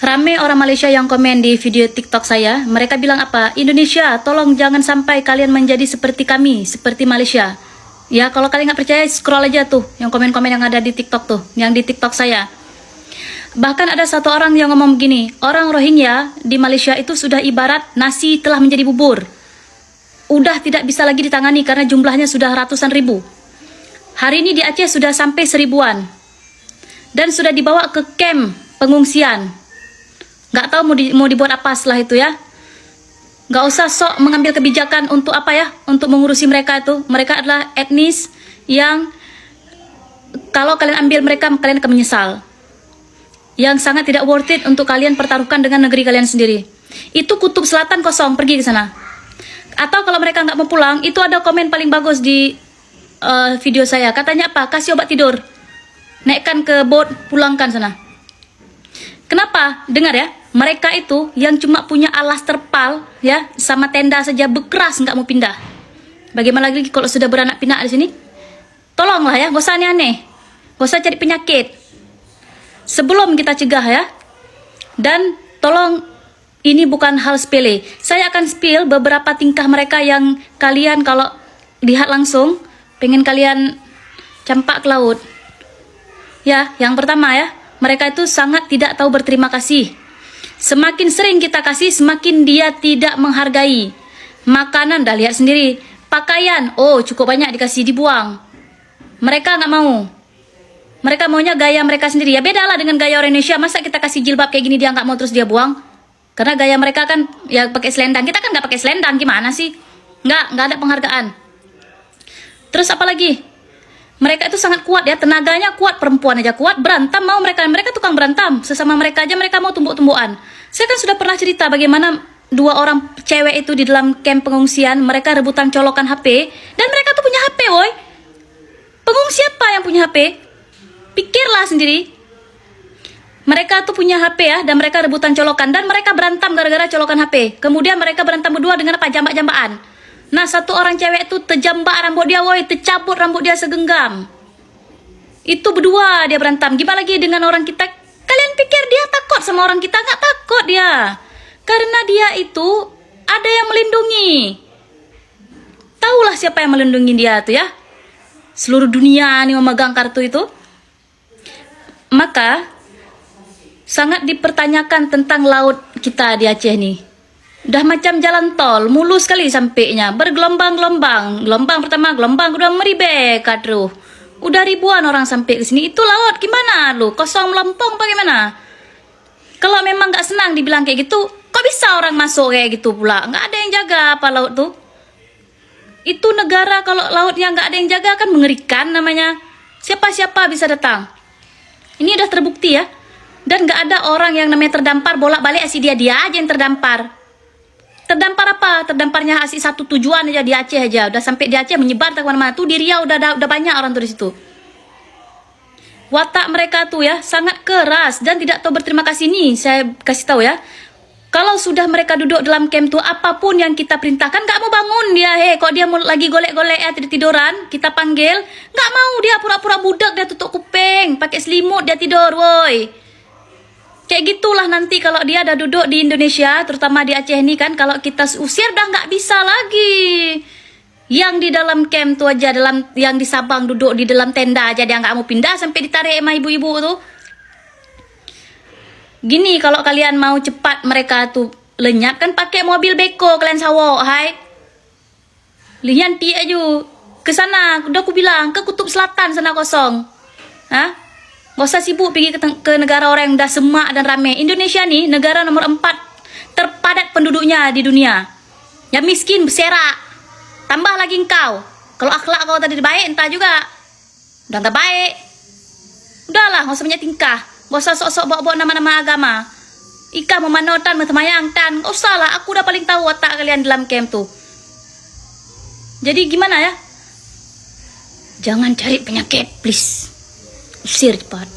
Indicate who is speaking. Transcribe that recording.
Speaker 1: Rame orang Malaysia yang komen di video TikTok saya. Mereka bilang apa? Indonesia, tolong jangan sampai kalian menjadi seperti kami, seperti Malaysia. Ya, kalau kalian nggak percaya, scroll aja tuh yang komen-komen yang ada di TikTok tuh, yang di TikTok saya. Bahkan ada satu orang yang ngomong begini, orang Rohingya di Malaysia itu sudah ibarat nasi telah menjadi bubur. Udah tidak bisa lagi ditangani karena jumlahnya sudah ratusan ribu. Hari ini di Aceh sudah sampai 1000-an. Dan sudah dibawa ke camp pengungsian. Nggak tahu mau dibuat apa setelah itu ya. Nggak usah sok mengambil kebijakan untuk apa ya, untuk mengurusi mereka itu. Mereka adalah etnis yang kalau kalian ambil mereka, kalian akan menyesal. Yang sangat tidak worth it untuk kalian pertaruhkan dengan negeri kalian sendiri. Itu kutub selatan kosong, pergi ke sana. Atau kalau mereka nggak mau pulang, itu ada komen paling bagus di video saya. Katanya apa? Kasih obat tidur. Naikkan ke boat, pulangkan sana. Kenapa? Dengar ya. Mereka itu yang cuma punya alas terpal ya sama tenda saja bekeras nggak mau pindah. Bagaimana lagi kalau sudah beranak pinak di sini? Tolonglah ya, gak usah aneh-aneh. Gak usah cari penyakit. Sebelum kita cegah ya. Dan tolong, ini bukan hal sepele. Saya akan spill beberapa tingkah mereka yang kalian kalau lihat langsung pengen kalian campak ke laut. Ya, yang pertama ya, mereka itu sangat tidak tahu berterima kasih. Semakin sering kita kasih, semakin dia tidak menghargai. Makanan, dah lihat sendiri. Pakaian, oh cukup banyak dikasih, dibuang. Mereka nggak mau. Mereka maunya gaya mereka sendiri. Ya beda lah dengan gaya orang Indonesia. Masa kita kasih jilbab kayak gini dia nggak mau terus dia buang? Karena gaya mereka kan ya pakai selendang. Kita kan nggak pakai selendang, gimana sih? Nggak ada penghargaan. Terus apa lagi? Mereka itu sangat kuat ya, tenaganya kuat, perempuan aja kuat, berantem mau mereka tukang berantem, sesama mereka aja mereka mau tumbuk-tumbukan. Saya kan sudah pernah cerita bagaimana 2 orang cewek itu di dalam camp pengungsian, mereka rebutan colokan HP, dan mereka tuh punya HP woy. Pengungsi apa yang punya HP? Pikirlah sendiri. Mereka tuh punya HP ya, dan mereka rebutan colokan, dan mereka berantem gara-gara colokan HP. Kemudian mereka berantem berdua dengan apa? Jambak-jambaan. Nah, satu orang cewek itu terjambak rambut dia, woi, tercabut rambut dia segenggam. Itu berdua dia berantem. Gimana lagi dengan orang kita? Kalian pikir dia takut sama orang kita? Nggak takut dia. Karena dia itu ada yang melindungi. Tahulah siapa yang melindungi dia tuh ya. Seluruh dunia nih memegang kartu itu. Maka sangat dipertanyakan tentang laut kita di Aceh nih. Udah macam jalan tol, mulus sekali sampainya, bergelombang-gelombang. Gelombang pertama, gelombang kedua meribek, kadruh. Udah ribuan orang sampai ke sini. Itu laut gimana lu? Kosong melompong bagaimana? Kalau memang nggak senang dibilang kayak gitu, kok bisa orang masuk kayak gitu pula? Nggak ada yang jaga apa laut tuh? Itu negara kalau lautnya nggak ada yang jaga kan mengerikan namanya. Siapa-siapa bisa datang. Ini udah terbukti ya. Dan nggak ada orang yang namanya terdampar bolak-balik asli dia aja yang terdampar. Terdampar apa? Terdamparnya asli satu tujuan aja di Aceh aja. Udah sampai di Aceh menyebar ke mana-mana. Tuh di Riau udah banyak orang tuh di situ. Watak mereka tuh ya sangat keras dan tidak tahu berterima kasih nih. Saya kasih tahu ya. Kalau sudah mereka duduk dalam camp tuh, apapun yang kita perintahkan nggak mau bangun dia. Kok dia lagi golek-golek ya tiduran, kita panggil nggak mau dia, pura-pura budak, dia tutup kuping, pakai selimut dia tidur, woi. Kayak gitulah nanti kalau dia ada duduk di Indonesia, terutama di Aceh ini kan, kalau kita usir udah nggak bisa lagi. Yang di dalam camp tuh aja, yang di Sabang duduk di dalam tenda aja dia nggak mau pindah sampai ditarik sama ibu-ibu tuh. Gini kalau kalian mau cepat mereka tuh lenyap kan pakai mobil beko kalian sawok, hai. Lihat aja ke sana, udah aku bilang ke kutub selatan sana kosong. Hah? Gak usah sibuk pergi ke negara orang yang udah semak dan rame. Indonesia nih negara nomor 4 terpadat penduduknya di dunia. Yang miskin berserak. Tambah lagi engkau. Kalau akhlak kau tadi baik entah juga. Udah tak baik. Udahlah gak usah banyak tingkah. Gak usah sok-sok bawa-bawa nama-nama agama. Ika memanotan, metemayangtan. Gak usah lah, aku udah paling tahu watak kalian dalam camp tuh. Jadi gimana ya? Jangan cari penyakit, please. Usir cepat.